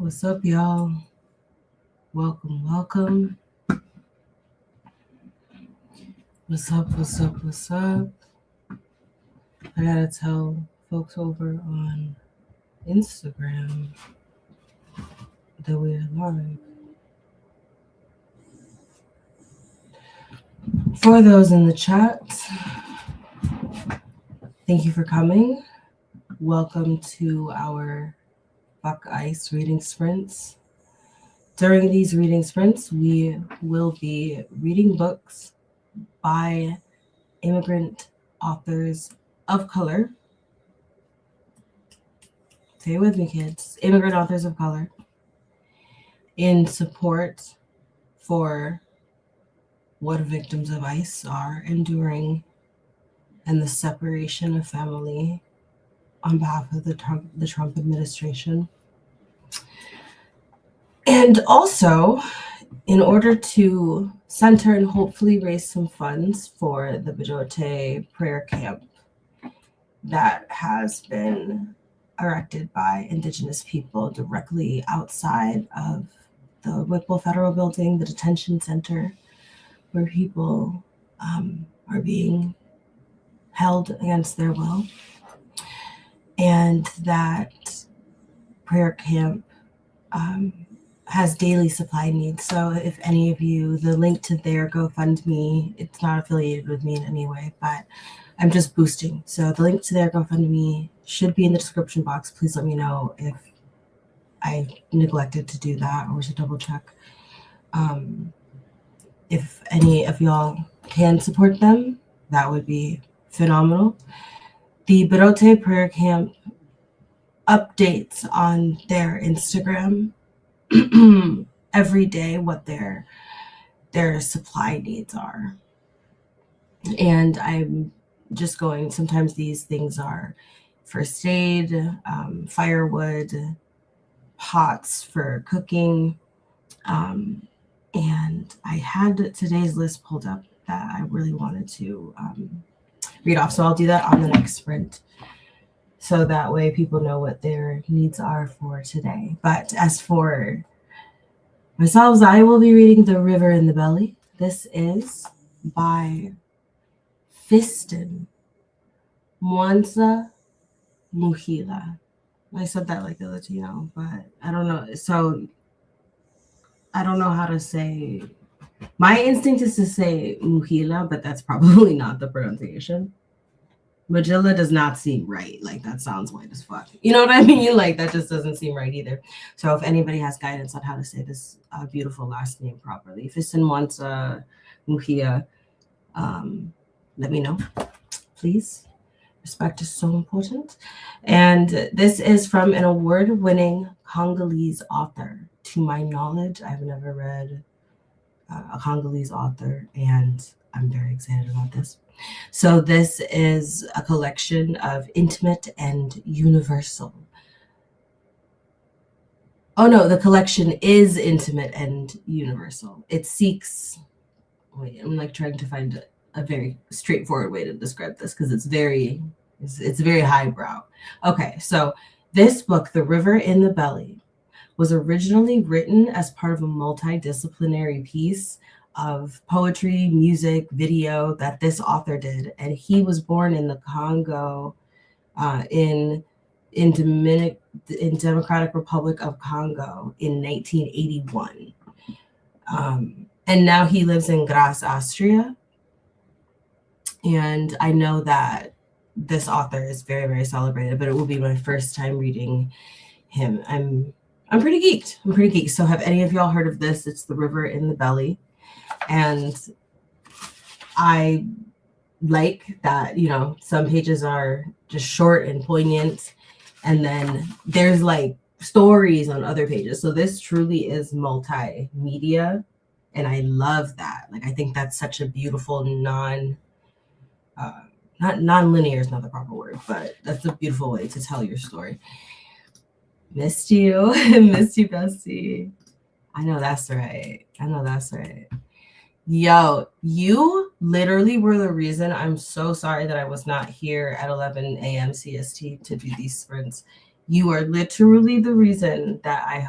What's up, y'all? Welcome. What's up? I gotta tell folks over on Instagram that we're live. For those in the chat, thank you for coming. Welcome to our Buck Ice reading sprints. During these reading sprints, we will be reading books by immigrant authors of color. Say it with me, kids. Immigrant authors of color in support for what victims of ICE are enduring and the separation of family on behalf of the Trump administration. And also, in order to center and hopefully raise some funds for the Bijote prayer camp that has been erected by Indigenous people directly outside of the Whipple Federal Building, the detention center, where people are being held against their will. And that prayer camp has daily supply needs. So if any of you, the link to their GoFundMe, it's not affiliated with me in any way, but I'm just boosting. So the link to their GoFundMe should be in the description box. Please let me know if I neglected to do that or to double check. If any of y'all can support them, that would be phenomenal. The Bijote Prayer Camp updates on their Instagram every day what their supply needs are. And I'm just going, sometimes these things are first aid, firewood, pots for cooking. And I had today's list pulled up that I really wanted to read off. So I'll do that on the next sprint. So that way people know what their needs are for today. But as for myself, I will be reading The River in the Belly. This is by Fiston Mwanza Muhila. I said that like a Latino, but I don't know. So I don't know how to say. My instinct is to say Muhila, but that's probably not the pronunciation. Magilla does not seem right. Like, that sounds white as fuck. You know what I mean? Like, that just doesn't seem right either. So if anybody has guidance on how to say this beautiful last name properly, Fiston Mwanza Muhila, let me know, please. Respect is so important. And this is from an award-winning Congolese author. To my knowledge, I've never read a Congolese author, and I'm very excited about this. So this is a collection of intimate and universal. Oh no, the collection is intimate and universal. It seeks, wait, I'm like trying to find a very straightforward way to describe this because it's very highbrow. Okay, so this book, The River in the Belly, was originally written as part of a multidisciplinary piece of poetry, music, video that this author did. And he was born in the Congo, in Democratic Republic of Congo in 1981. And now he lives in Graz, Austria. And I know that this author is very, very celebrated, but it will be my first time reading him. I'm pretty geeked. So have any of y'all heard of this? It's The River in the Belly. And I like that, some pages are just short and poignant. And then there's like stories on other pages. So this truly is multimedia. And I love that. Like, I think that's such a beautiful not non-linear is not the proper word, but that's a beautiful way to tell your story. Missed you, bestie. I know that's right. Yo, you literally were the reason. I'm so sorry that I was not here at 11 a.m. CST to do these sprints. You are literally the reason that I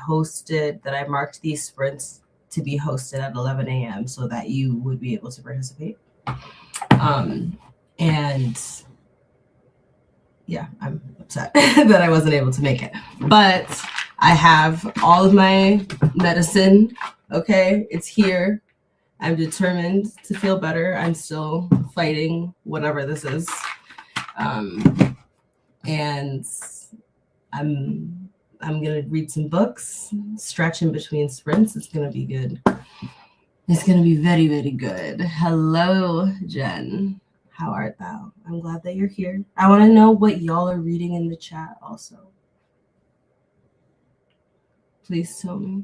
marked these sprints to be hosted at 11 a.m. so that you would be able to participate. And yeah, I'm upset that I wasn't able to make it. But I have all of my medicine. Okay, it's here. I'm determined to feel better. I'm still fighting whatever this is. And I'm gonna read some books, stretch in between sprints. It's gonna be good. It's gonna be very, very good. Hello, Jen. How art thou? I'm glad that you're here. I want to know what y'all are reading in the chat also. Please tell me.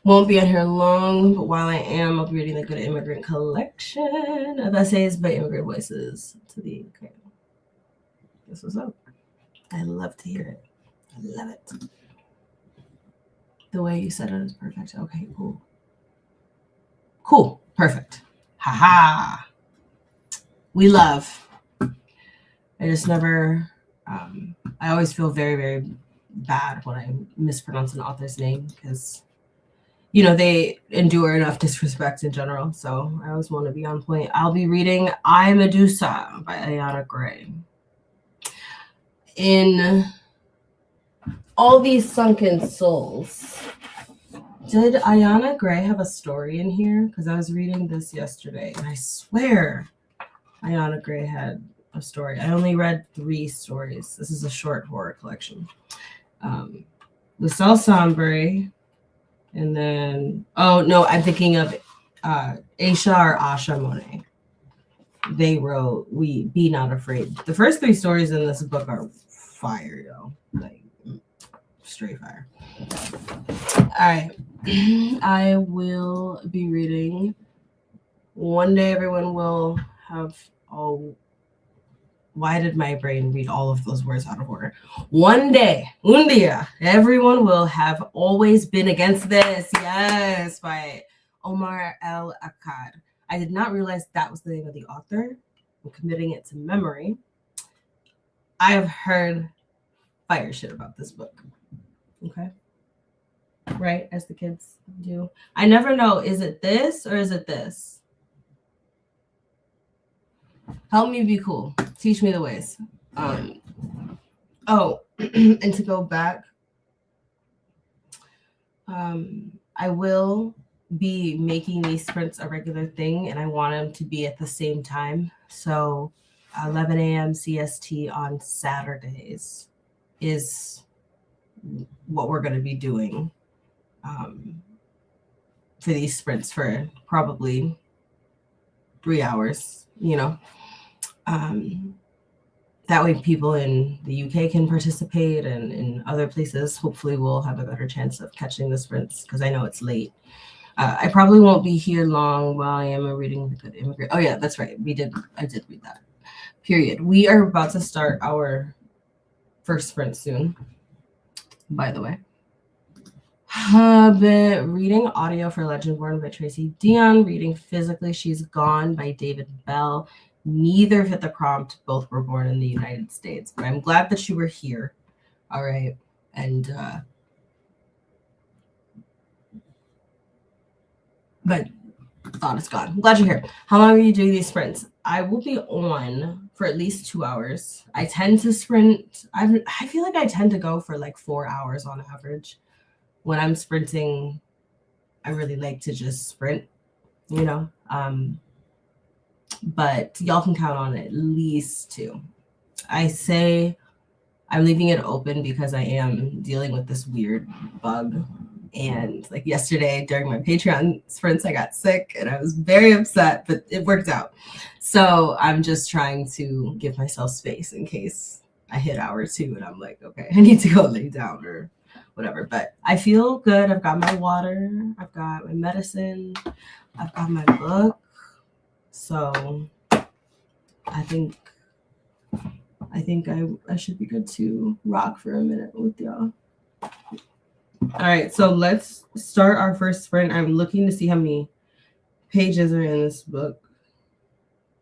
Won't be on here long, but while I am, I'll be reading the Good Immigrant collection of essays by immigrant voices to the UK. This was up. I love to hear it. I love it. The way you said it is perfect. Okay, cool. Cool. Perfect. Haha. We love. I just never, I always feel very, very bad when I mispronounce an author's name because, you know, they endure enough disrespect in general. So I always want to be on point. I'll be reading I, Medusa by Ayana Gray. In All These Sunken Souls, did Ayana Gray have a story in here? Because I was reading this yesterday, and I swear Ayana Gray had a story. I only read 3 stories. This is a short horror collection. Lucille Sambury, and then, oh, no, I'm thinking of Aisha or Asha Monet. They wrote Be Not Afraid. The first 3 stories in this book are fire, yo. Like, straight fire. All right. I will be reading. One day everyone will have all. Why did my brain read all of those words out of order? One day, un día, everyone will have always been against this. Yes, by Omar El Akkad. I did not realize that was the name of the author. I'm committing it to memory. I have heard fire shit about this book. Okay. Right, as the kids do. I never know, is it this or is it this? Help me be cool. Teach me the ways. And to go back, I will be making these sprints a regular thing, and I want them to be at the same time. So 11 a.m. CST on Saturdays is what we're going to be doing for these sprints for probably 3 hours, you know. That way people in the UK can participate, and in other places, hopefully we'll have a better chance of catching the sprints because I know it's late. I probably won't be here long while I am reading The Good Immigrant. Oh yeah, that's right. I did read that. Period. We are about to start our first sprint soon, by the way. I've been reading audio for Legendborn by Tracy Dion, reading Physically She's Gone by David Bell. Neither fit the prompt. Both were born in the United States, but I'm glad that you were here. All right. And, but thought it's gone. I'm glad you're here. How long are you doing these sprints? I will be on for at least 2 hours. I tend to sprint. I feel like I tend to go for like 4 hours on average. When I'm sprinting, I really like to just sprint, you know. But y'all can count on at least 2. I say I'm leaving it open because I am dealing with this weird bug. And like yesterday during my Patreon sprints, I got sick and I was very upset, but it worked out. So I'm just trying to give myself space in case I hit hour 2 and I'm like, okay, I need to go lay down or whatever. But I feel good. I've got my water. I've got my medicine. I've got my book. So I think I should be good to rock for a minute with y'all. All right, so let's start our first sprint. I'm looking to see how many pages are in this book.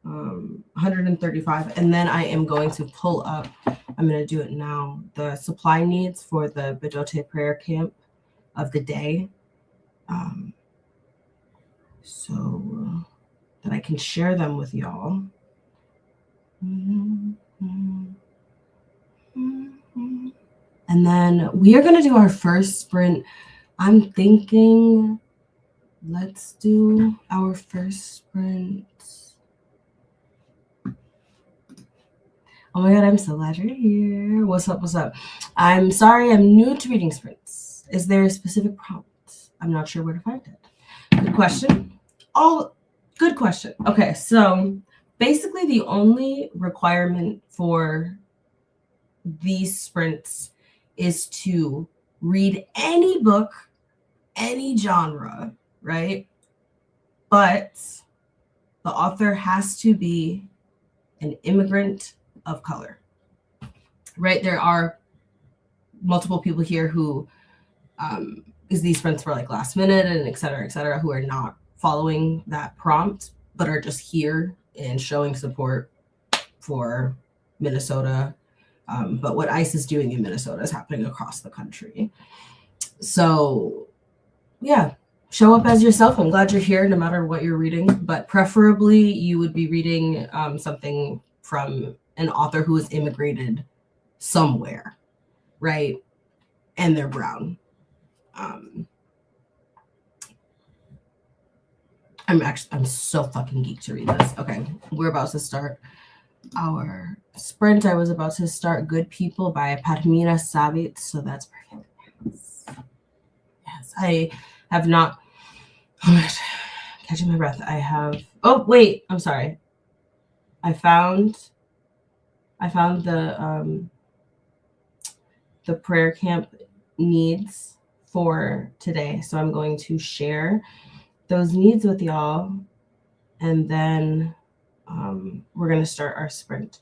135. And then I am going to pull up, I'm going to do it now, the supply needs for the Bidote prayer camp of the day. So that I can share them with y'all. And then we are going to do our first sprint. I'm thinking, let's do our first sprint. Oh my God, I'm so glad you're here. What's up? What's up? I'm sorry, I'm new to reading sprints. Is there a specific prompt? I'm not sure where to find it. Good question. Good question. Okay, so basically the only requirement for these sprints is to read any book, any genre, right? But the author has to be an immigrant of color, right? There are multiple people here who is these sprints for like last minute and et cetera, who are not following that prompt, but are just here and showing support for Minnesota. But what ICE is doing in Minnesota is happening across the country. So yeah, show up as yourself. I'm glad you're here no matter what you're reading, but preferably you would be reading something from an author who has immigrated somewhere, right? And they're brown. I'm so fucking geeked to read this. Okay, we're about to start our sprint. I was about to start Good People by Padmina Savit, so that's perfect. Yes, I have not. Oh my gosh, catching my breath. Oh wait, I'm sorry. I found the prayer camp needs for today, so I'm going to share those needs with y'all, and then we're going to start our sprint.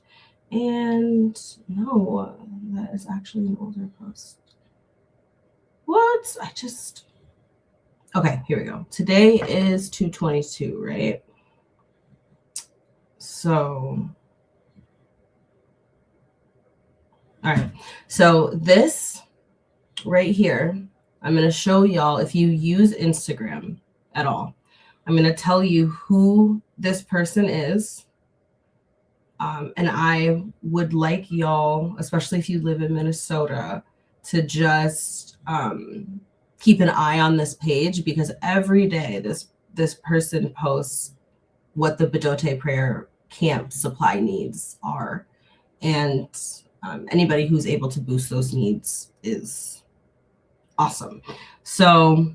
And no, that is actually an older post. What? Okay, here we go. Today is 2/22, right? So, all right. So this right here, I'm going to show y'all, if you use Instagram at all, I'm going to tell you who this person is. And I would like y'all, especially if you live in Minnesota, to just keep an eye on this page, because every day this person posts what the Bidote prayer camp supply needs are. And anybody who's able to boost those needs is awesome. So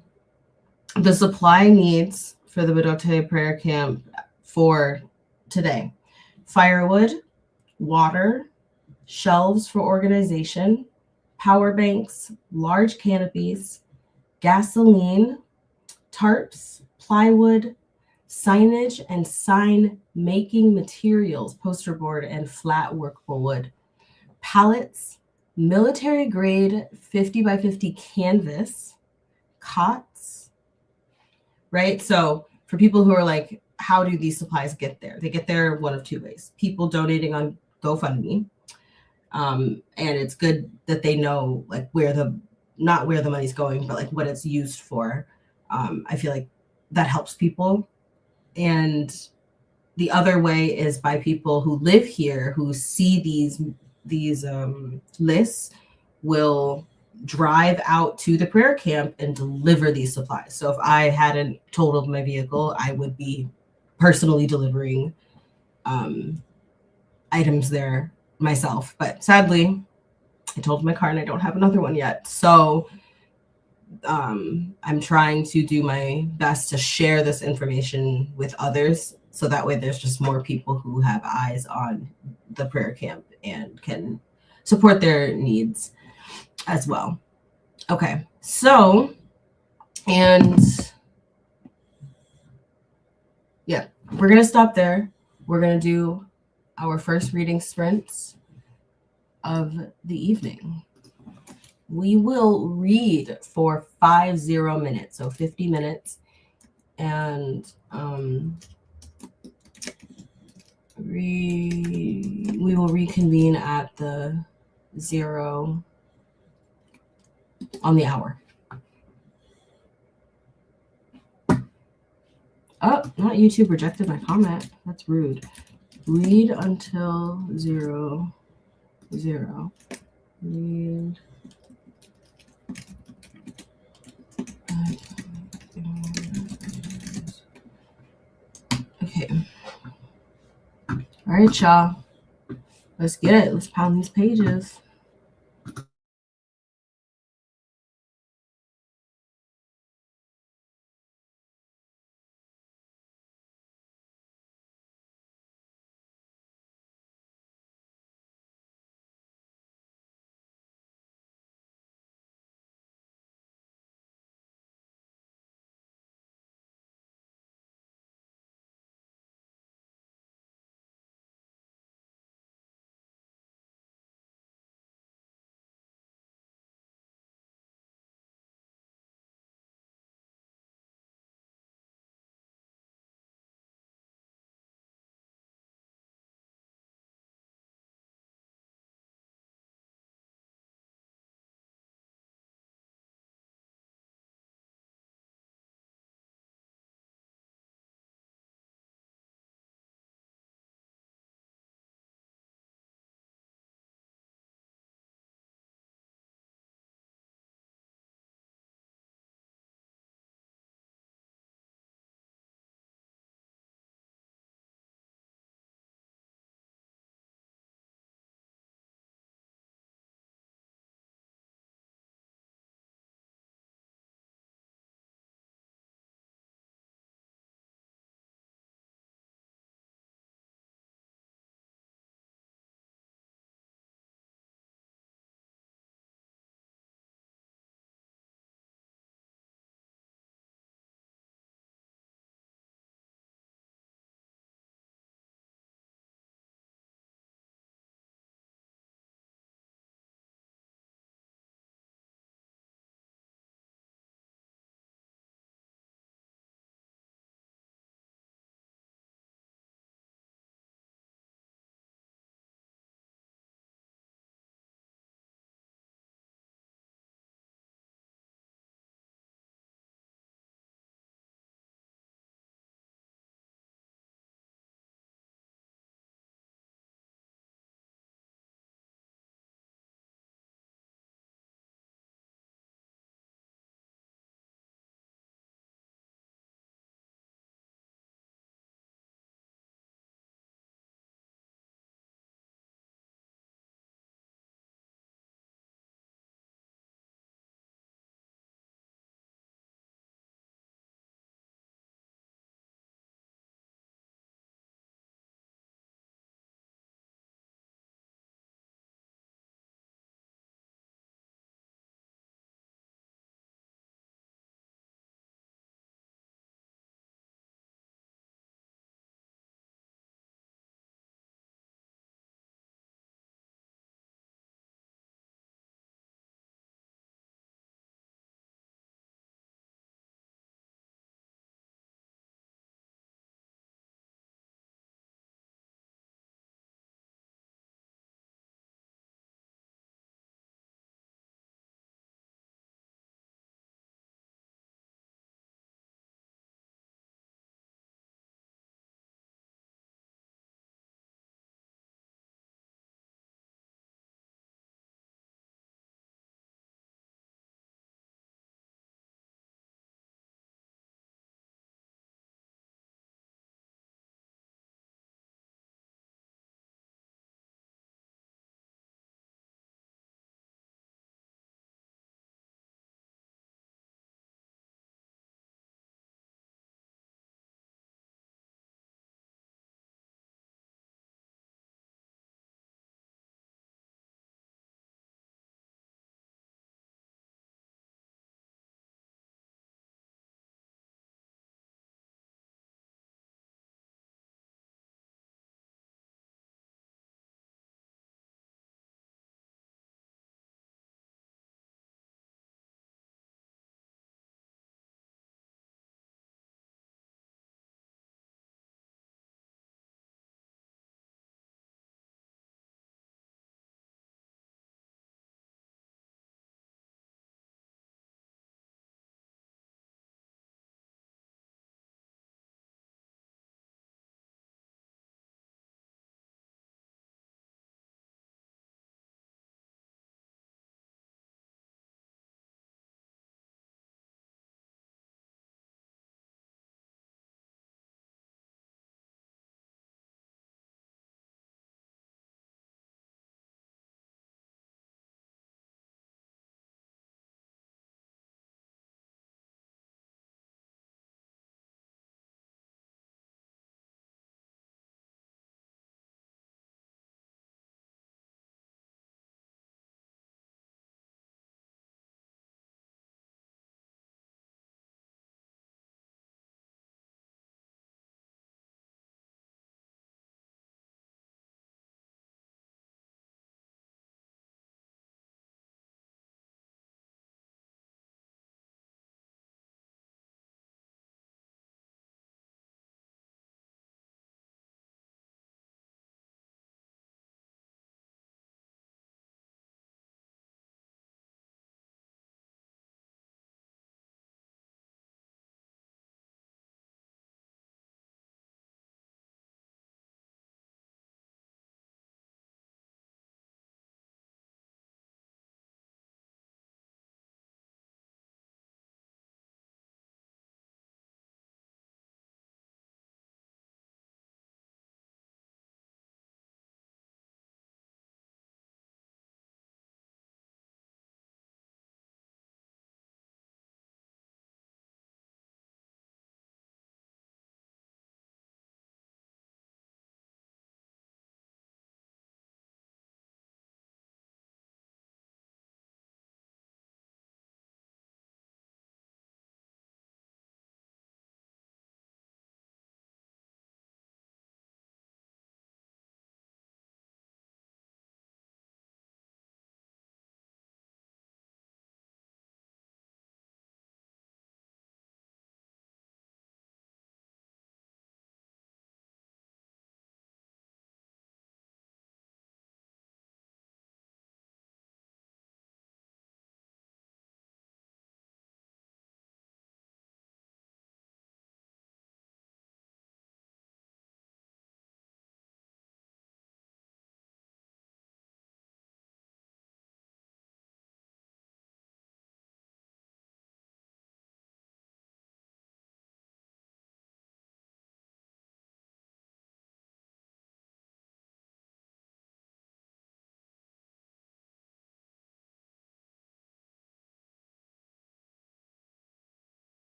the supply needs for the Bidote prayer camp for today: firewood, water, shelves for organization, power banks, large canopies, gasoline, tarps, plywood, signage and sign making materials, poster board and flat workable wood, pallets, military grade 50 by 50 canvas, cots, right? So for people who are like, how do these supplies get there? They get there one of two ways: people donating on GoFundMe. And it's good that they know like not where the money's going, but like what it's used for. I feel like that helps people. And the other way is by people who live here, who see these lists, will drive out to the prayer camp and deliver these supplies. So if I hadn't totaled my vehicle, I would be personally delivering items there myself. But sadly, I totaled my car and I don't have another one yet. So I'm trying to do my best to share this information with others, so that way there's just more people who have eyes on the prayer camp and can support their needs as well. Okay, so, and yeah, we're going to stop there. We're going to do our first reading sprints of the evening. We will read for 50 minutes, so 50 minutes. And We will reconvene at the 0 on the hour. Oh, not YouTube rejected my comment. That's rude. Read until 0. Read. Okay. All right, y'all. Let's get it. Let's pound these pages.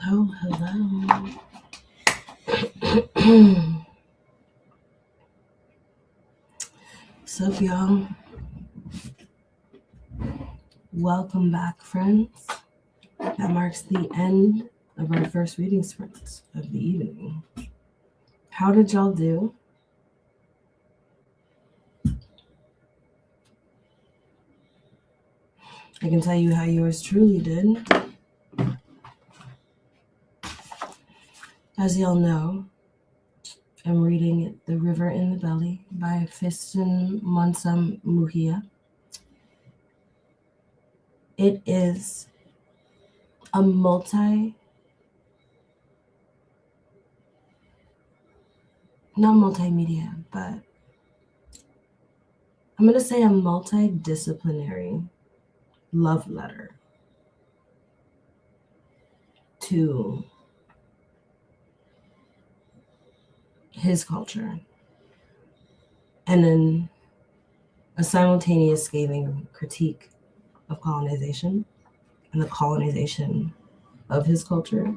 Hello. What's up, y'all? Welcome back, friends. That marks the end of our first reading sprint of the evening. How did y'all do? I can tell you how yours truly did. As y'all know, I'm reading The River in the Belly by Fiston Monsam Muhia. It is a not multimedia, but I'm going to say a multidisciplinary love letter to his culture, and then a simultaneous scathing critique of colonization and the colonization of his culture.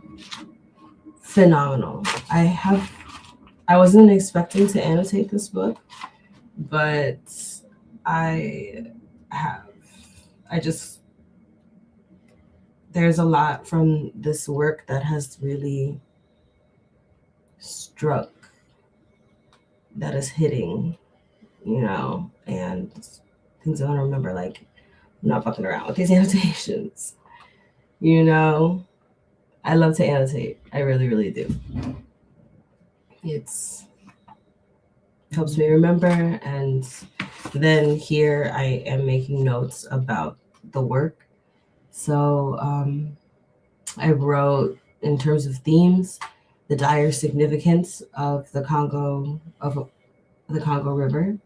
Phenomenal. I wasn't expecting to annotate this book, but there's a lot from this work that has really struck, that is hitting, and things I want to remember, like, I'm not fucking around with these annotations. I love to annotate. I really, really do. It helps me remember, and then here I am making notes about the work. So I wrote, in terms of themes, the dire significance of the Congo River,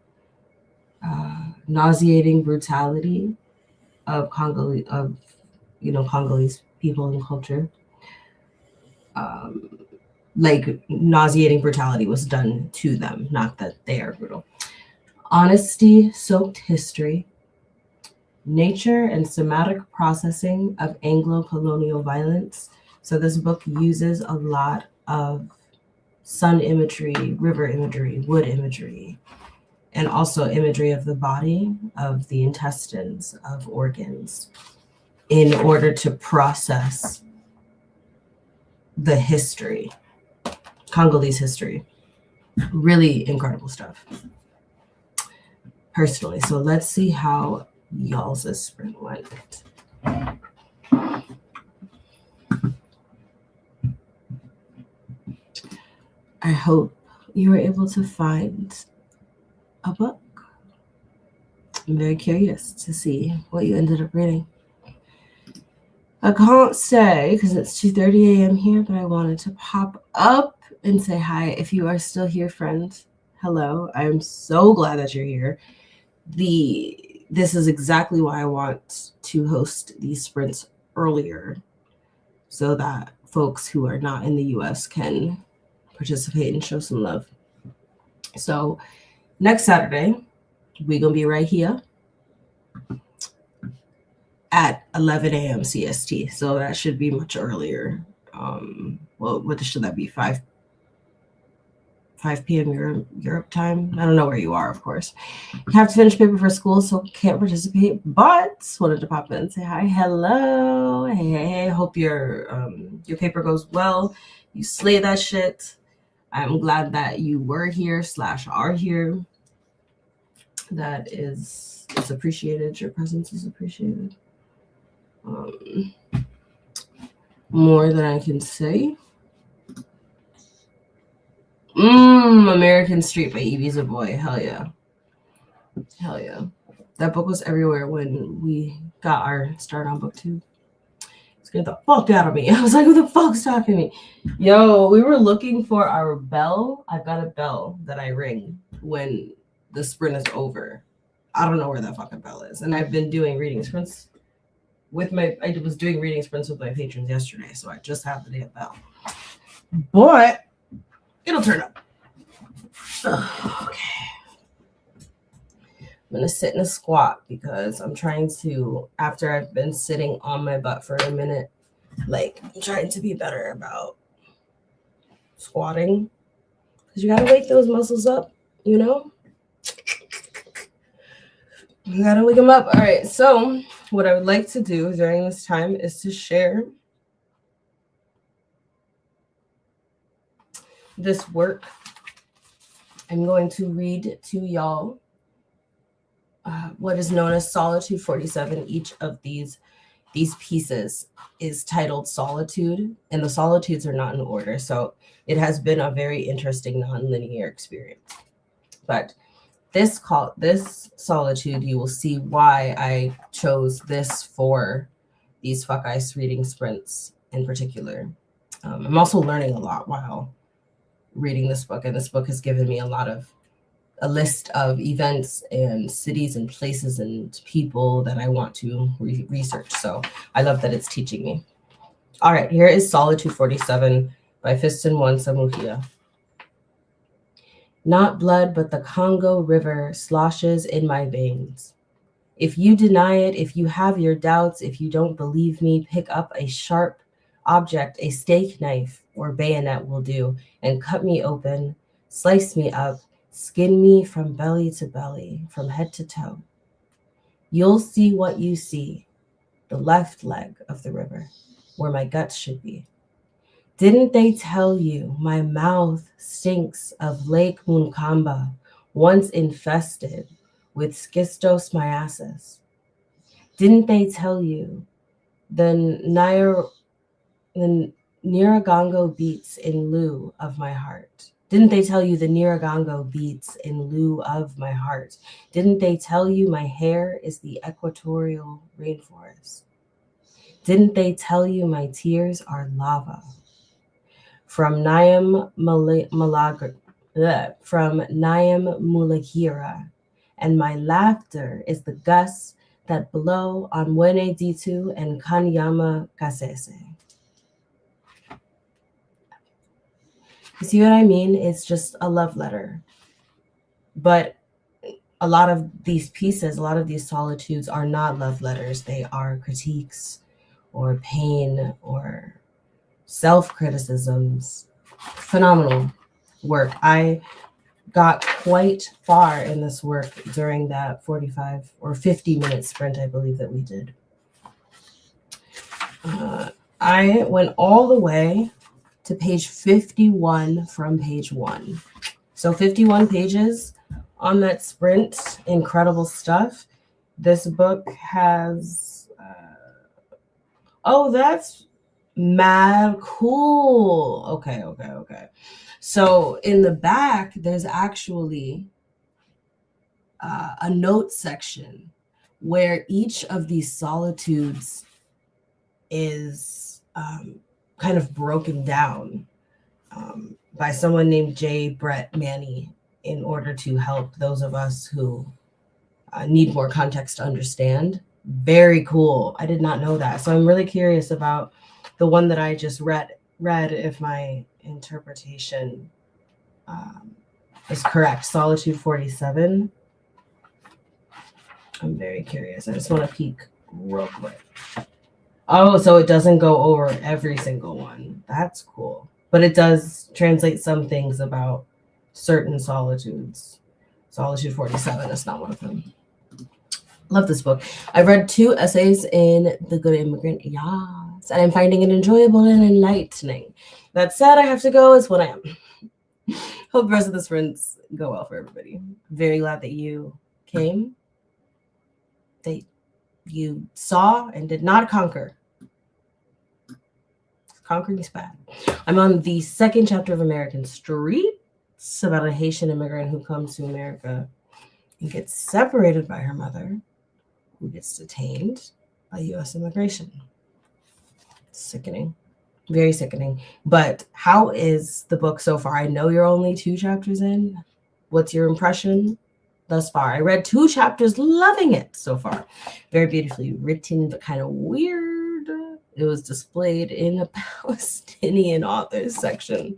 nauseating brutality of Congolese people and culture. Like, nauseating brutality was done to them, not that they are brutal. Honesty-soaked history, nature and somatic processing of Anglo-colonial violence. So this book uses a lot of sun imagery, river imagery, wood imagery, and also imagery of the body, of the intestines, of organs, in order to process the history, Congolese history. Really incredible stuff, personally. So let's see how y'all's sprint went. I hope you were able to find a book. I'm very curious to see what you ended up reading. I can't say because it's 2:30 a.m. here, but I wanted to pop up and say hi. If you are still here, friend, hello. I'm so glad that you're here. This is exactly why I want to host these sprints earlier, so that folks who are not in the US can participate and show some love. So next Saturday, we're going to be right here at 11 a.m. CST. So that should be much earlier. What should that be? 5 p.m. Europe time? I don't know where you are, of course. You have to finish paper for school, so can't participate, but wanted to pop in and say hi. Hello. Hey. Hope your paper goes well. You slay that shit. I'm glad that you were here / are here. That is appreciated. Your presence is appreciated. More than I can say. American Street by Evie's a Boy. Hell yeah. That book was everywhere when we got our start on BookTube. It scared the fuck out of me. I was like, who the fuck's talking to me? Yo, we were looking for our bell. I've got a bell that I ring when the sprint is over. I don't know where that fucking bell is. And I've been doing reading sprints I was doing reading sprints with my patrons yesterday, so I just have the damn bell. But it'll turn up. Okay. I'm going to sit in a squat because I'm trying to, after I've been sitting on my butt for a minute, Like, I'm trying to be better about squatting because you gotta wake those muscles up, you know? You gotta wake them up. All right, so what I would like to do during this time is to share this work. I'm going to read to y'all what is known as Solitude 47. Each of these pieces is titled Solitude, and the solitudes are not in order. So it has been a very interesting non-linear experience. But this solitude, you will see why I chose this for these Fuck Ice reading sprints in particular. I'm also learning a lot while reading this book, and this book has given me a list of events and cities and places and people that I want to research. So I love that it's teaching me. All right, here is Solitude 47 by Fiston Mwansa Muhia. Not blood, but the Congo River sloshes in my veins. If you deny it, if you have your doubts, if you don't believe me, pick up a sharp object, a steak knife or bayonet will do, and cut me open, slice me up, skin me from belly to belly, from head to toe. You'll see what you see, the left leg of the river, where my guts should be. Didn't they tell you my mouth stinks of Lake Munkamba, once infested with schistosomiasis? Didn't they tell you the Nyiragongo beats in lieu of my heart? Didn't they tell you the Nyiragongo beats in lieu of my heart? Didn't they tell you my hair is the equatorial rainforest? Didn't they tell you my tears are lava? From Nyam Mulagira, and my laughter is the gusts that blow on Mwene Ditu and Kanyama Kasese. You see what I mean? It's just a love letter. But a lot of these pieces, a lot of these solitudes are not love letters. They are critiques or pain or self-criticisms. Phenomenal work. I got quite far in this work during that 45 or 50-minute sprint, I believe, that we did. I went all the way to page 51 from page 1. So 51 pages on that sprint. Incredible stuff. This book has... oh, that's mad cool. Okay. So in the back, there's actually a note section where each of these solitudes is kind of broken down by someone named J. Brett Manny in order to help those of us who need more context to understand. Very cool. I did not know that. So I'm really curious about the one that I just read if my interpretation is correct. Solitude 47. I'm very curious. I just want to peek real quick. Oh, so it doesn't go over every single one. That's cool. But it does translate some things about certain solitudes. Solitude 47 is not one of them. Love this book. I've read 2 essays in The Good Immigrant. Yes. And I'm finding it enjoyable and enlightening. That said, I have to go. It's what I am. Hope the rest of the sprints go well for everybody. Very glad that you came. That you saw and did not conquer. Conquering is bad. I'm on the 2nd chapter of American Street. It's about a Haitian immigrant who comes to America and gets separated by her mother, who gets detained by U.S. immigration. Sickening. Very sickening. But how is the book so far? I know you're only 2 chapters in. What's your impression thus far? I read 2 chapters, loving it so far. Very beautifully written, but kind of weird. It was displayed in a Palestinian authors section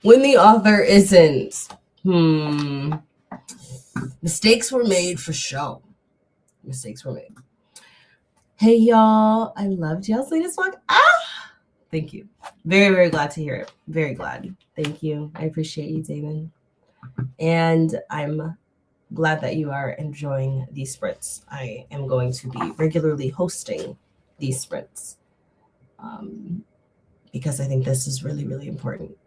when the author isn't. Mistakes were made for show. Mistakes were made. Hey, y'all. I loved y'all's latest walk. Thank you. Very, very glad to hear it. Very glad. Thank you. I appreciate you, Damon. And I'm glad that you are enjoying these sprints. I am going to be regularly hosting these sprints because I think this is really, really important.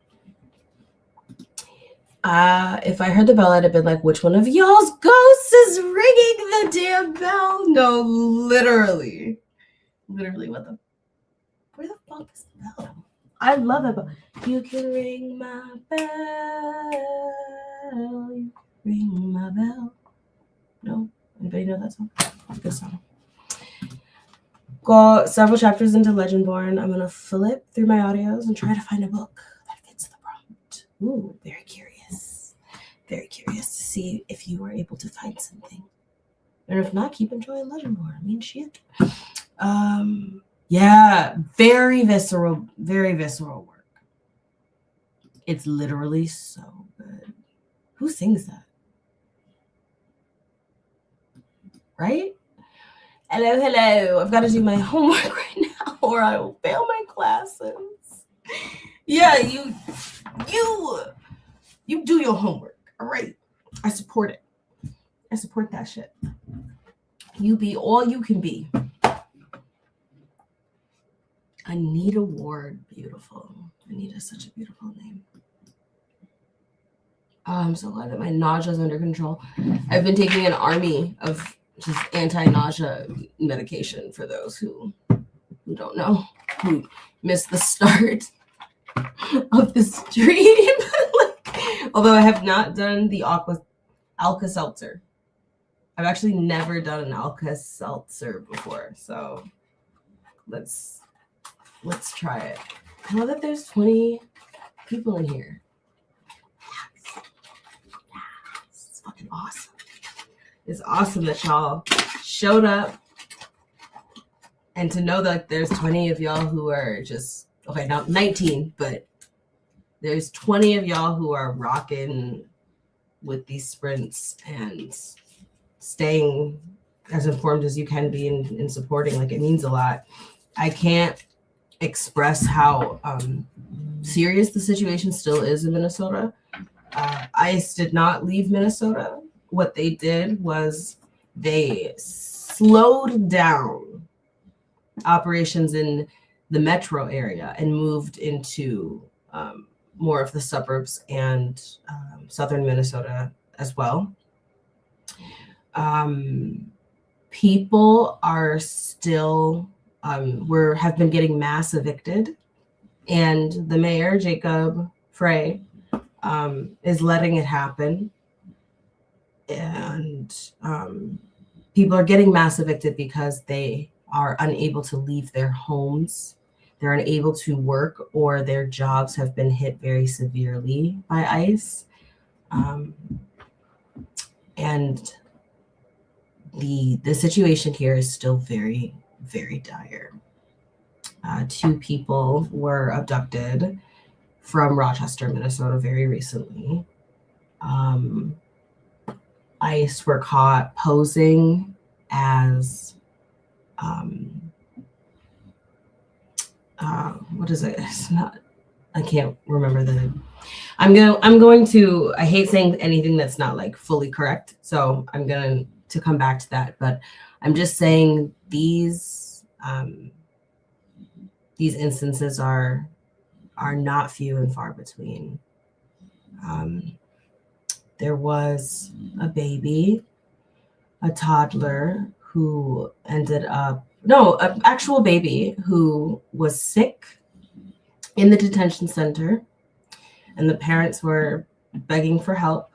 If I heard the bell, I'd have been like, which one of y'all's ghosts is ringing the damn bell? No, literally. Literally, where the fuck is the bell? I love that bell. You can ring my bell. You ring my bell. No? Anybody know that song? Good song. Got several chapters into Legendborn. I'm going to flip through my audios and try to find a book that fits the prompt. Ooh, very curious. Very curious to see if you were able to find something. And if not, keep enjoying Legendborn. I mean, shit. Yeah, very visceral work. It's literally so good. Who sings that? Right? Hello. I've got to do my homework right now or I will fail my classes. Yeah, you do your homework. All right. I support it. I support that shit. You be all you can be. Anita Ward, beautiful. Anita is such a beautiful name. I'm so glad that my nausea is under control. I've been taking an army of just anti-nausea medication for those who don't know, who missed the start of the stream. Although I have not done the Alka-Seltzer. I've actually never done an Alka-Seltzer before, so let's try it. I know that there's 20 people in here. It's fucking awesome. It's awesome that y'all showed up, and to know that there's 20 of y'all who are just, okay, not 19, but there's 20 of y'all who are rocking with these sprints and staying as informed as you can be in supporting. Like, it means a lot. I can't express how serious the situation still is in Minnesota. ICE did not leave Minnesota. What they did was they slowed down operations in the metro area and moved into more of the suburbs and southern Minnesota as well. People are still have been getting mass evicted, and the mayor, Jacob Frey, is letting it happen. And people are getting mass evicted because they are unable to leave their homes. They're unable to work, or their jobs have been hit very severely by ICE. And the situation here is still very, very dire. 2 people were abducted from Rochester, Minnesota very recently. ICE were caught posing as what is it? It's not, I can't remember the, I'm going to, I hate saying anything that's not like fully correct. So I'm going to come back to that, but I'm just saying these instances are not few and far between. There was a baby, a toddler who ended up, an actual baby who was sick in the detention center, and the parents were begging for help.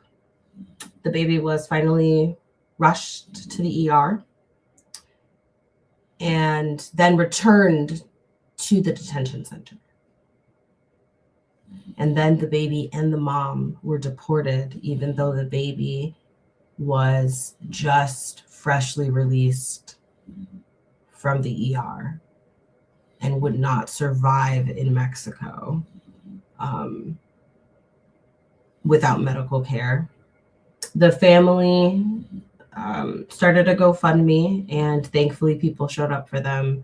The baby was finally rushed to the ER and then returned to the detention center. And then the baby and the mom were deported, even though the baby was just freshly released from the ER and would not survive in Mexico without medical care. The family started a GoFundMe, and thankfully people showed up for them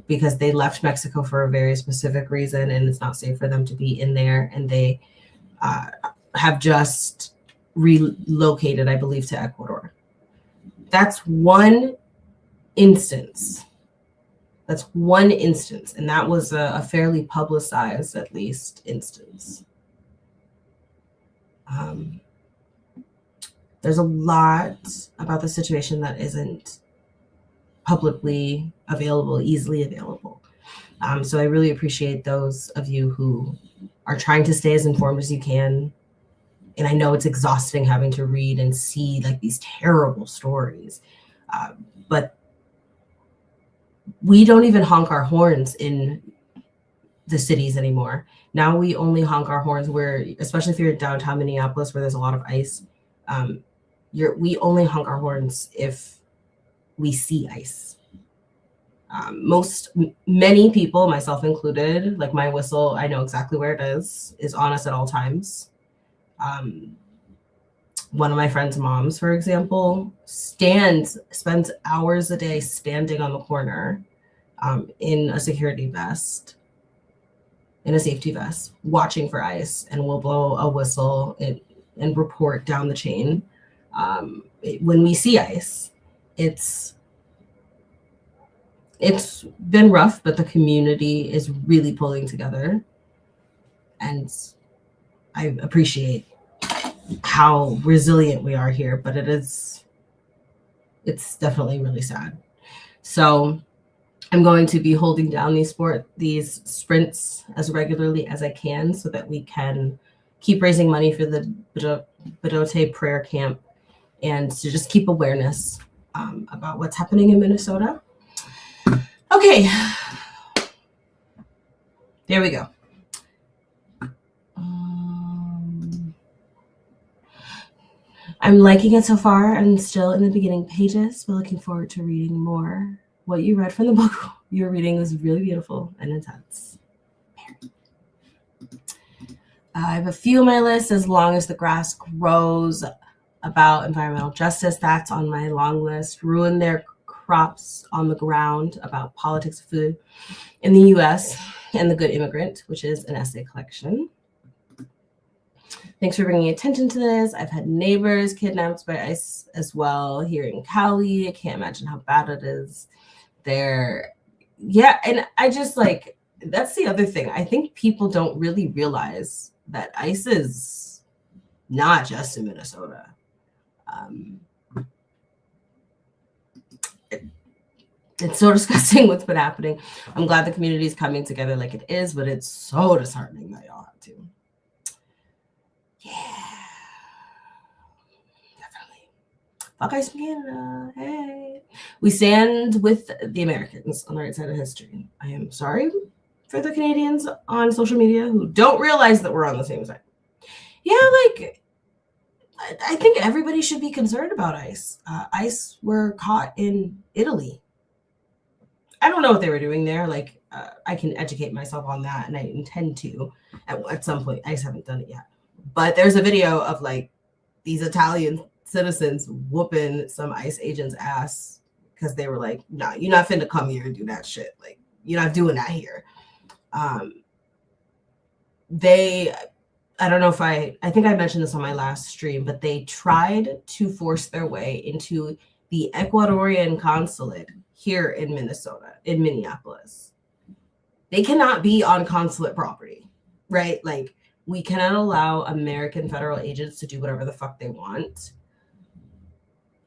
because they left Mexico for a very specific reason, and it's not safe for them to be in there. And they have just relocated, I believe, to Ecuador. That's one instance. That's one instance, and that was a fairly publicized, at least, instance. There's a lot about the situation that isn't publicly available, easily available. So I really appreciate those of you who are trying to stay as informed as you can. And I know it's exhausting having to read and see like these terrible stories, but we don't even honk our horns in the cities anymore. Now we only honk our horns where, especially if you're in downtown Minneapolis where there's a lot of ICE, we only honk our horns if we see ICE. Many people, myself included, like my whistle, I know exactly where it is on us at all times. One of my friend's moms, for example, spends hours a day standing on the corner in a security vest, in a safety vest, watching for ICE, and will blow a whistle and report down the chain. When we see ICE, it's been rough, but the community is really pulling together. And I appreciate how resilient we are here, but it's definitely really sad. So I'm going to be holding down these sprints as regularly as I can so that we can keep raising money for the Bidote prayer camp and to just keep awareness about what's happening in Minnesota. Okay, there we go. I'm liking it so far. I'm still in the beginning pages, but looking forward to reading more. What you read from the book you're reading was really beautiful and intense. I have a few on my list. As long as the grass grows, about environmental justice, that's on my long list. Ruin their crops on the ground, about politics of food in the US, and The Good Immigrant, which is an essay collection. Thanks for bringing attention to this. I've had neighbors kidnapped by ICE as well here in Cali. I can't imagine how bad it is there. Yeah, and I just that's the other thing. I think people don't really realize that ICE is not just in Minnesota. It's so disgusting what's been happening. I'm glad the community is coming together like it is, but it's so disheartening that y'all have to. Yeah, definitely. Fuck ICE from Canada. Hey. We stand with the Americans on the right side of history. I am sorry for the Canadians on social media who don't realize that we're on the same side. Yeah, I think everybody should be concerned about ICE. ICE were caught in Italy. I don't know what they were doing there. I can educate myself on that, and I intend to at some point. I just haven't done it yet. But there's a video of these Italian citizens whooping some ICE agents' ass because they were like, "Nah, you're not finna come here and do that shit. You're not doing that here." I don't know if I think I mentioned this on my last stream, but they tried to force their way into the Ecuadorian consulate here in Minnesota, in Minneapolis. They cannot be on consulate property, right? We cannot allow American federal agents to do whatever the fuck they want.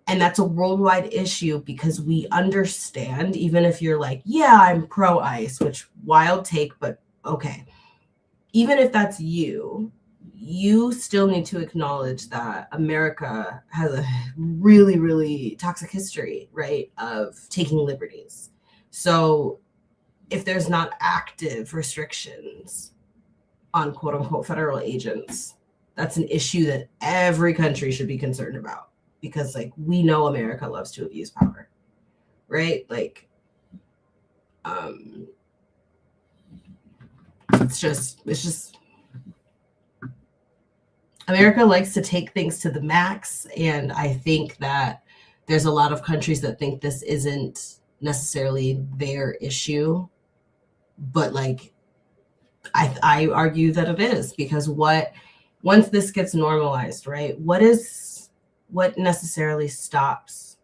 And that's a worldwide issue because we understand, even if you're yeah, I'm pro-ICE, which wild take, but okay. Even if that's you still need to acknowledge that America has a really, really toxic history, right, of taking liberties. So if there's not active restrictions on quote unquote federal agents, that's an issue that every country should be concerned about because we know America loves to abuse power, right? It's just America likes to take things to the max, and I think that there's a lot of countries that think this isn't necessarily their issue, but like I argue that it is, because once this gets normalized, right? What necessarily stops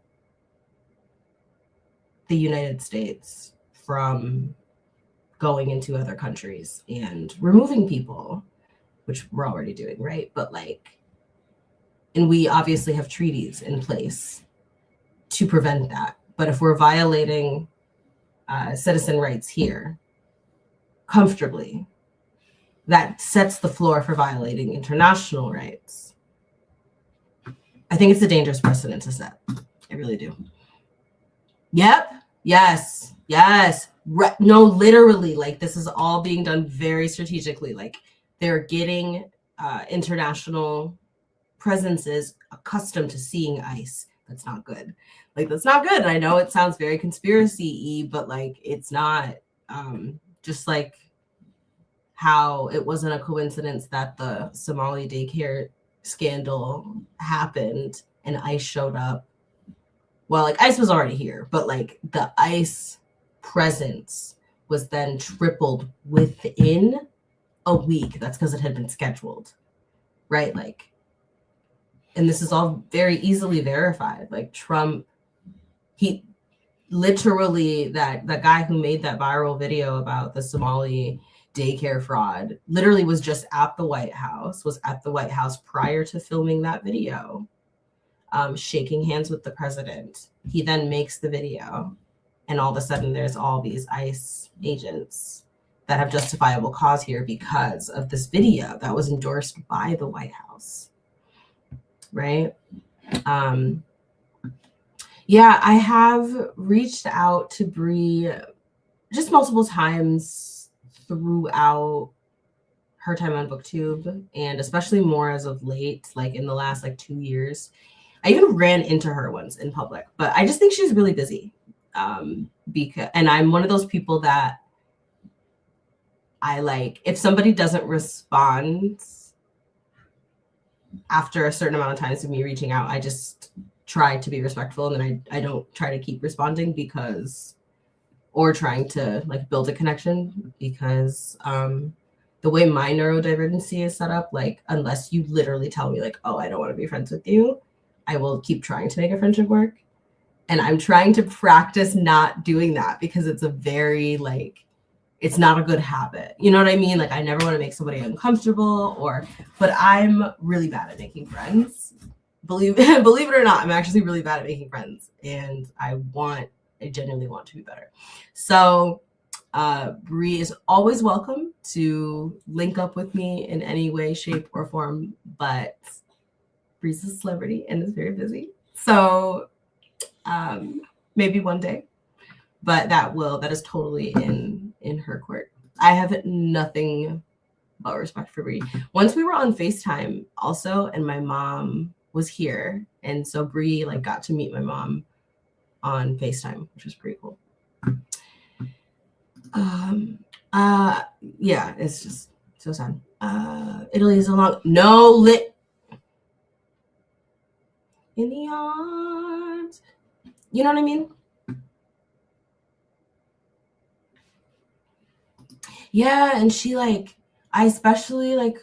the United States from going into other countries and removing people, which we're already doing, right? But like, and we obviously have treaties in place to prevent that. But if we're violating citizen rights here comfortably, that sets the floor for violating international rights. I think it's a dangerous precedent to set. I really do. Yep. Yes. No, literally, like this is all being done very strategically. Like they're getting international presences accustomed to seeing ICE. That's not good. Like that's not good. And I know it sounds very conspiracy-y, but like it's not. Just like how it wasn't a coincidence that the Somali daycare scandal happened and ICE showed up. Well, like ICE was already here, but like the ICE presence was then tripled within a week. That's because it had been scheduled, right? Like, and this is all very easily verified. Like Trump, he literally, that guy who made that viral video about the Somali daycare fraud literally was just at the White House, prior to filming that video, shaking hands with the president. He then makes the video, and all of a sudden there's all these ICE agents that have justifiable cause here because of this video that was endorsed by the White House, right? Yeah, I have reached out to Bree just multiple times throughout her time on BookTube, and especially more as of late, like in the last like 2 years. I even ran into her once in public, but I just think she's really busy. And I'm one of those people that I like, if somebody doesn't respond after a certain amount of times of me reaching out, I just try to be respectful, and then I don't try to keep responding or trying to like build a connection, because the way my neurodivergency is set up, like unless you literally tell me like, oh, I don't want to be friends with you, I will keep trying to make a friendship work. And I'm trying to practice not doing that, because it's a very like, it's not a good habit. You know what I mean? Like I never want to make somebody uncomfortable, but I'm really bad at making friends. Believe it or not, I'm actually really bad at making friends, and I genuinely want to be better. So Bree is always welcome to link up with me in any way, shape, or form, but Bree's a celebrity and is very busy. So maybe one day, but that is totally in her court. I have nothing but respect for Bree. Once we were on FaceTime also, and my mom was here, and so Bree like got to meet my mom on FaceTime, which was pretty cool. Yeah, it's just so sad. Italy is lit in the arms. You know what I mean? Yeah, and she like, I especially like,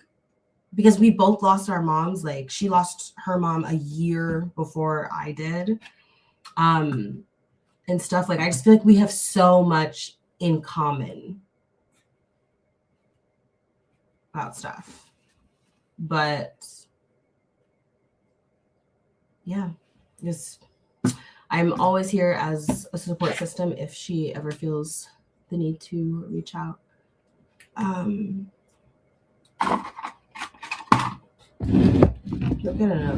because we both lost our moms, like she lost her mom a year before I did. And stuff, like I just feel like we have so much in common about stuff. But yeah, I'm always here as a support system if she ever feels the need to reach out. Look at it.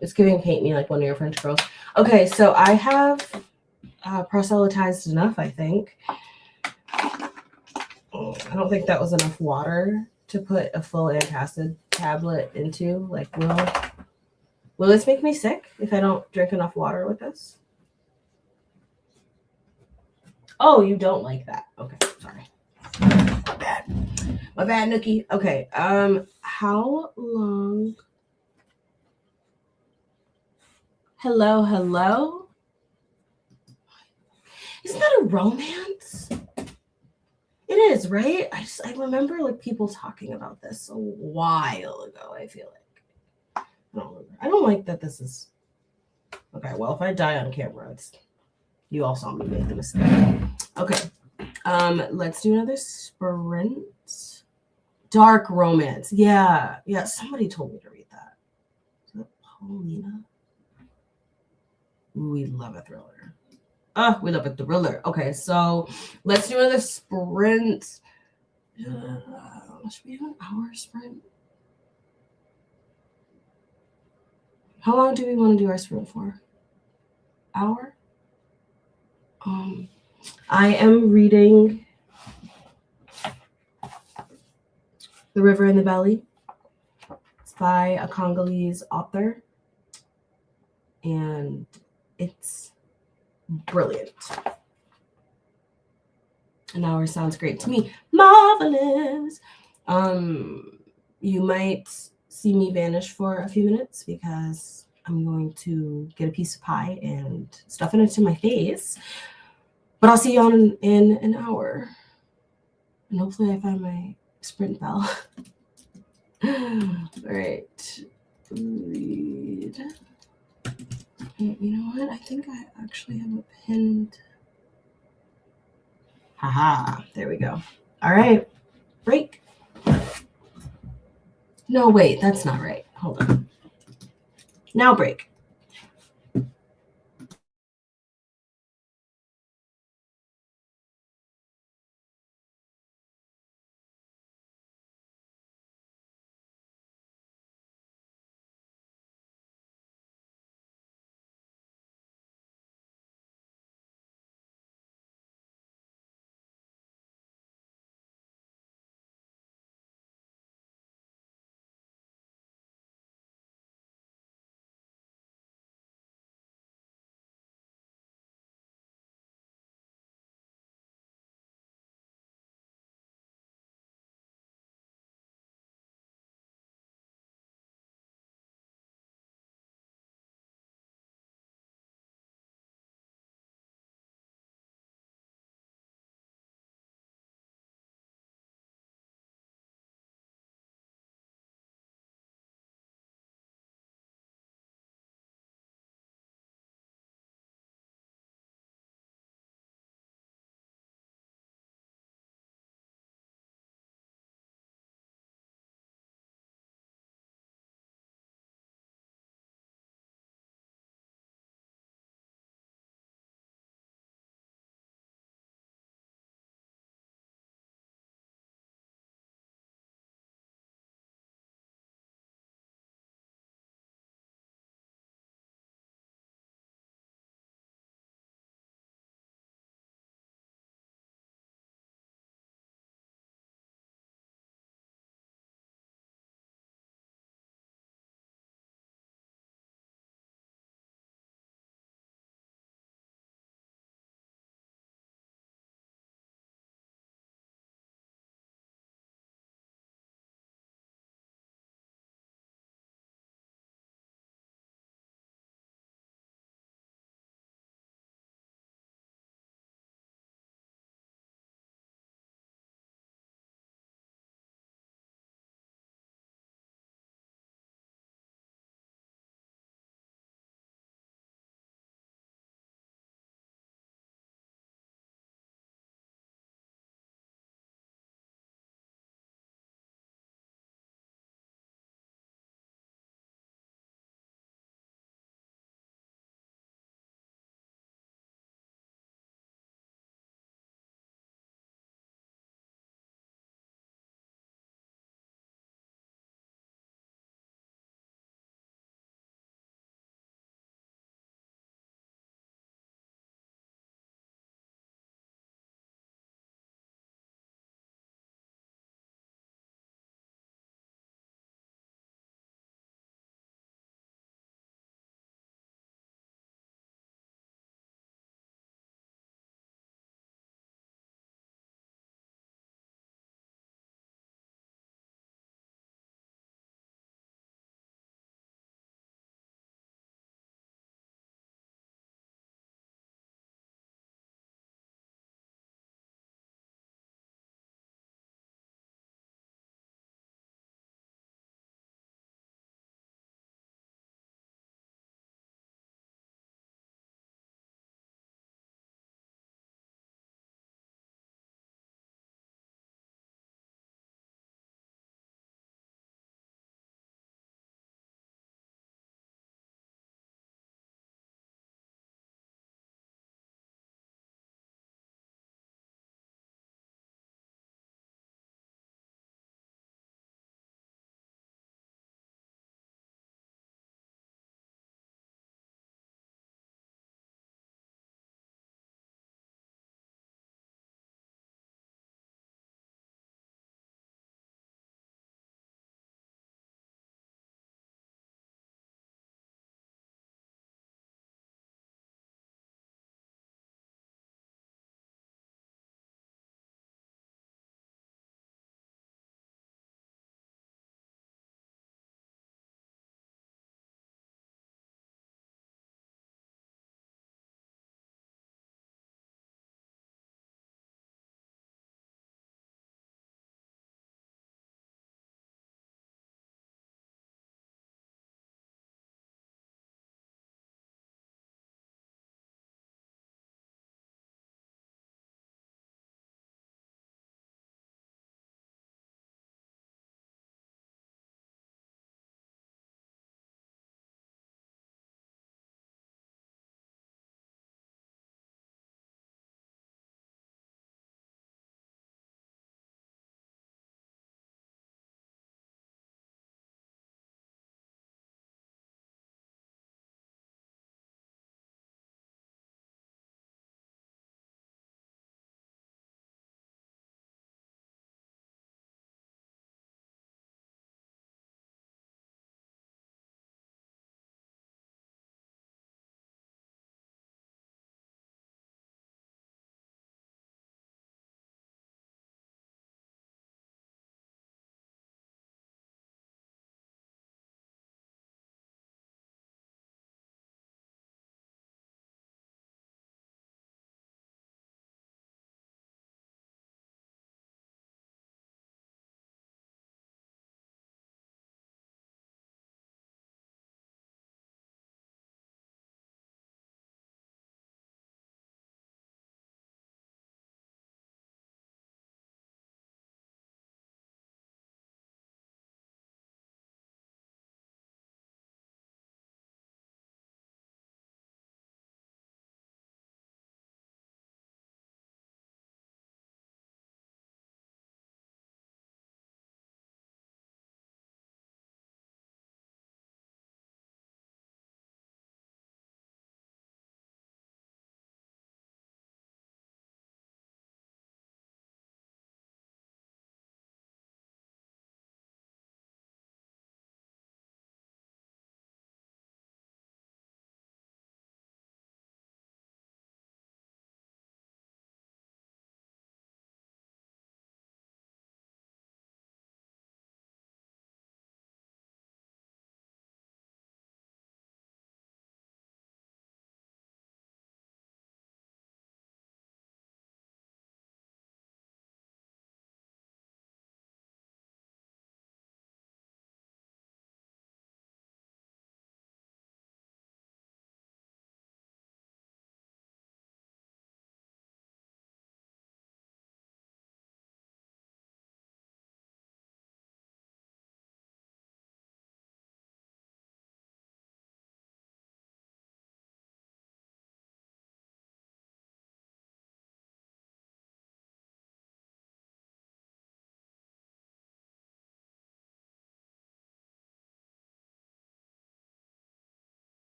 It's giving paint me like one of your French girls. Okay, so I have proselytized enough, I think. I don't think that was enough water to put a full antacid tablet into. Like, will this make me sick if I don't drink enough water with this? Oh, you don't like that. Okay, sorry. My bad, Nookie. Okay, how long Hello, hello. Isn't that a romance? It is, right? I remember like people talking about this a while ago. I feel like I don't like that this is okay. Well, if I die on camera, it's you all saw me make the mistake. Okay, let's do another sprint. Dark romance. Yeah, yeah. Somebody told me to read that. Is that Paulina? We love a thriller. We love a thriller. Okay, so let's do another sprint. Should we do an hour sprint? How long do we want to do our sprint for? Hour? I am reading The River in the Belly. It's by a Congolese author, and it's brilliant. An hour sounds great to me. Marvelous. You might see me vanish for a few minutes because I'm going to get a piece of pie and stuff it into my face. But I'll see you on in an hour. And hopefully I find my sprint bell. All right. Read. You know what? I think I actually have a pinned. Haha. There we go. All right. Break. No, wait. That's not right. Hold on. Now break.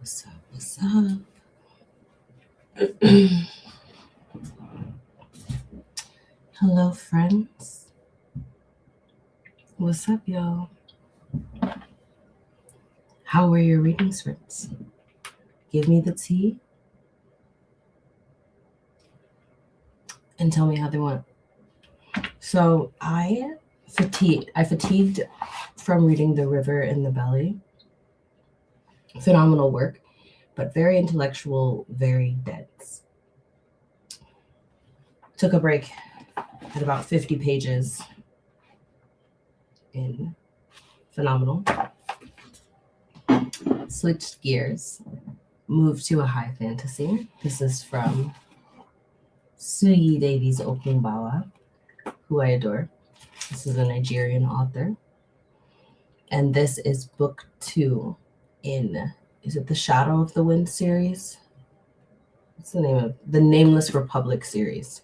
What's up? What's up? Hello, friends. What's up, y'all? How were your readings, friends? Give me the tea and tell me how they went. So I fatigued from reading The River in the Belly. Phenomenal work, but very intellectual, very dense. Took a break at about 50 pages in Phenomenal. Switched gears, moved to a high fantasy. This is from Suyi Davies Okunbawa, who I adore. This is a Nigerian author. And this is book 2 in, is it the Shadow of the Wind series? What's the name of the Nameless Republic series?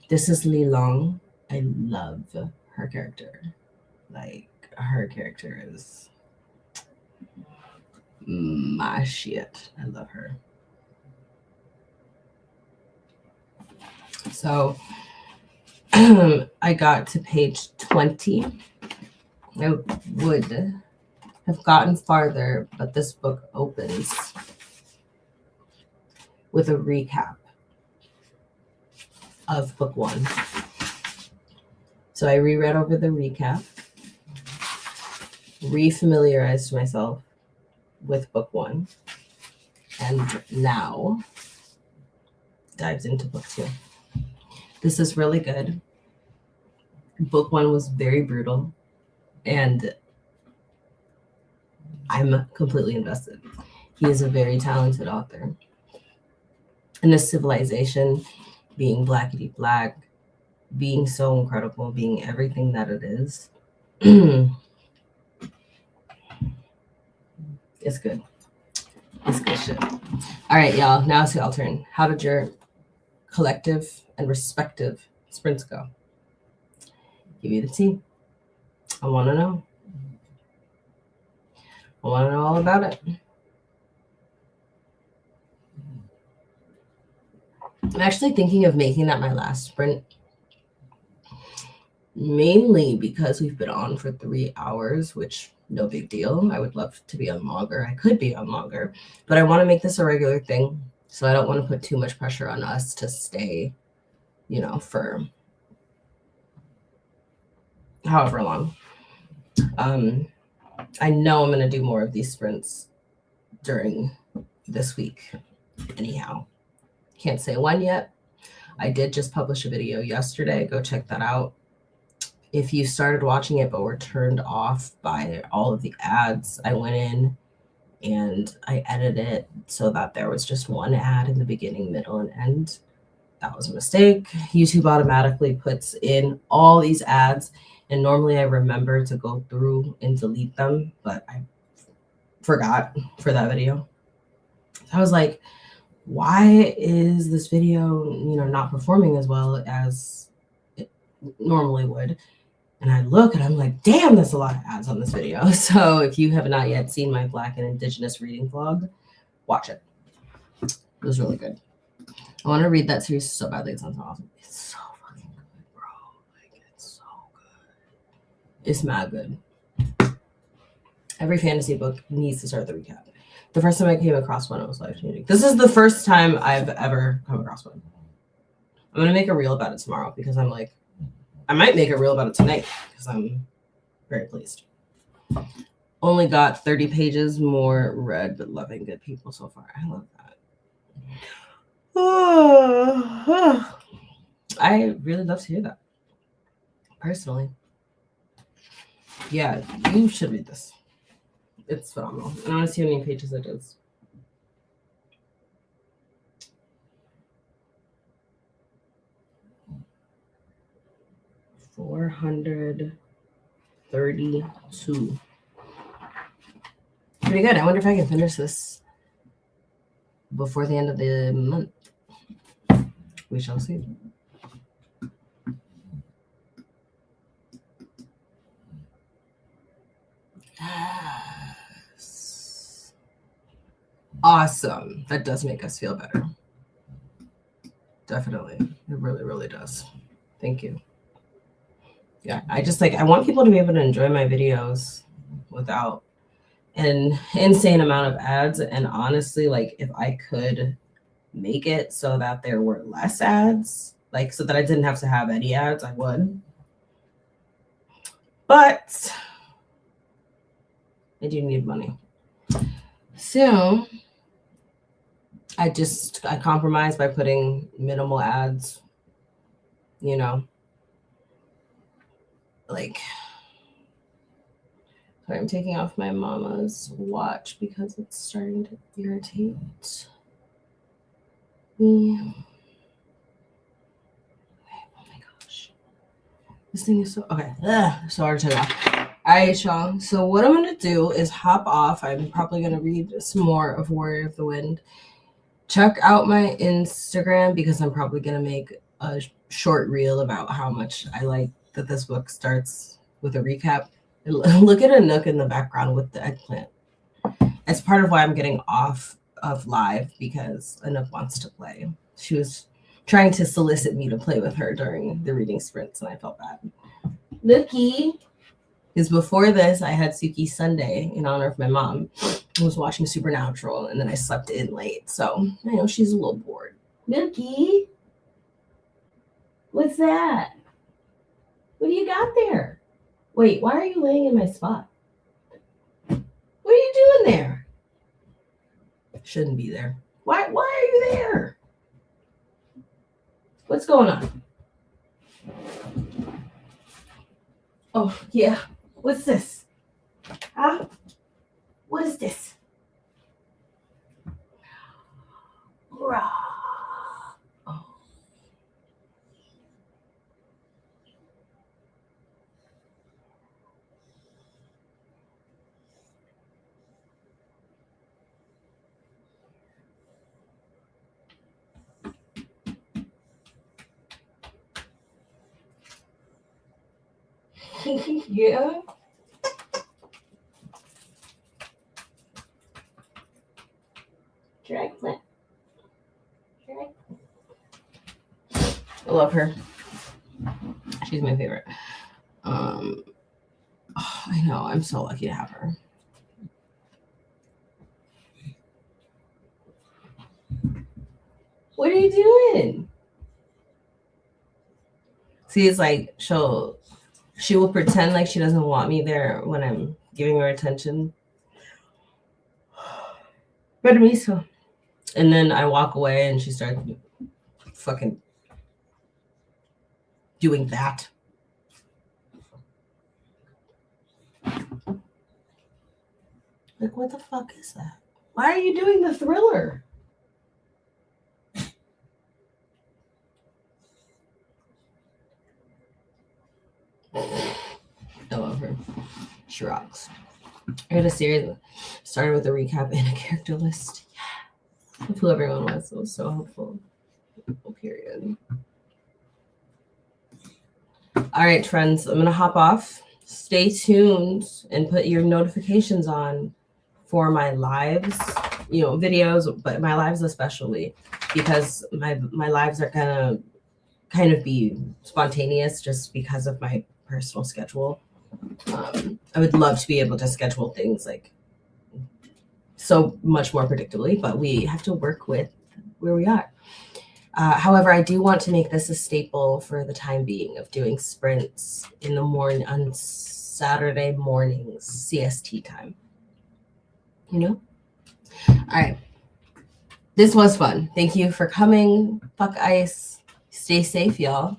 This is Li Long. I love her character. Like, her character is my shit. I love her. So I got to page 20. I would have gotten farther, but this book opens with a recap of book 1. So I reread over the recap, refamiliarized myself with book 1, and now dives into book 2. This is really good. Book 1 was very brutal, and I'm completely invested. He is a very talented author. And this civilization, being blackety black, being so incredible, being everything that it is, it's good. It's good shit. All right, y'all. Now it's y'all turn. How did your collective and respective sprints go? Give me the tea. I want to know. I want to know all about it. I'm actually thinking of making that my last sprint, mainly because we've been on for 3 hours, which no big deal. I would love to be on longer. I could be on longer, but I want to make this a regular thing. So I don't want to put too much pressure on us to stay, for however long. I know I'm going to do more of these sprints during this week. Anyhow, can't say when yet. I did just publish a video yesterday. Go check that out. If you started watching it but were turned off by all of the ads, I went in and I edited it so that there was just one ad in the beginning, middle, and end. That was a mistake. YouTube automatically puts in all these ads, and normally I remember to go through and delete them, but I forgot for that video. So I was like, why is this video, not performing as well as it normally would? And I look and I'm like, damn, that's a lot of ads on this video. So if you have not yet seen my Black and Indigenous reading vlog, watch it. It was really good. I want to read that series so badly. It sounds awesome. It's so fucking good, bro. Like, it's so good. It's mad good. Every fantasy book needs to start the recap. The first time I came across one, it was life-changing. This is the first time I've ever come across one. I'm going to make a reel about it tomorrow because I'm like, I might make a reel about it tonight because I'm very pleased. Only got 30 pages more read, but loving good people so far. I love that. I really love to hear that. Personally. Yeah, you should read this. It's phenomenal. And I want to see how many pages it is. $432. Pretty good. I wonder if I can finish this before the end of the month. We shall see. Yes. awesome. That does make us feel better. Definitely. It really, really does. Thank you. Yeah, I want people to be able to enjoy my videos without an insane amount of ads. And honestly, like if I could make it so that there were less ads, like so that I didn't have to have any ads, I would. But I do need money. So I compromise by putting minimal ads, you know, like, sorry, I'm taking off my mama's watch because it's starting to irritate me. Oh my gosh. This thing is so, okay. So hard to take off. All right, y'all. So what I'm going to do is hop off. I'm probably going to read some more of Warrior of the Wind. Check out my Instagram because I'm probably going to make a short reel about how much I like that this book starts with a recap. Look at Anouk in the background with the eggplant. It's part of why I'm getting off of live because Anouk wants to play. She was trying to solicit me to play with her during the reading sprints, and I felt bad. Nookie. Because before this, I had Suki Sunday in honor of my mom. I was watching Supernatural, and then I slept in late. So I know she's a little bored. Nookie? What's that? What do you got there? Wait, why are you laying in my spot? What are you doing there? Shouldn't be there. Why are you there? What's going on? Oh, yeah. What's this? Huh? What is this? Rah. Oh. Yeah. Drag plant. I love her. She's my favorite. Oh, I know. I'm so lucky to have her. What are you doing? See, it's like she will pretend like she doesn't want me there when I'm giving her attention. Permiso. And then I walk away and she starts fucking doing that. Like, what the fuck is that? Why are you doing the Thriller? I love her. She rocks. I had a series started with a recap and a character list. Yeah. Of who everyone was. It was so helpful. Period. All right, friends. I'm gonna hop off. Stay tuned and put your notifications on for my lives, videos, but my lives especially, because my lives are gonna kind of be spontaneous just because of my personal schedule. I would love to be able to schedule things like so much more predictably, but we have to work with where we are. However, I do want to make this a staple for the time being of doing sprints in the morning on Saturday mornings, CST time. All right. This was fun. Thank you for coming. Fuck ice. Stay safe, y'all.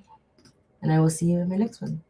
And I will see you in my next one.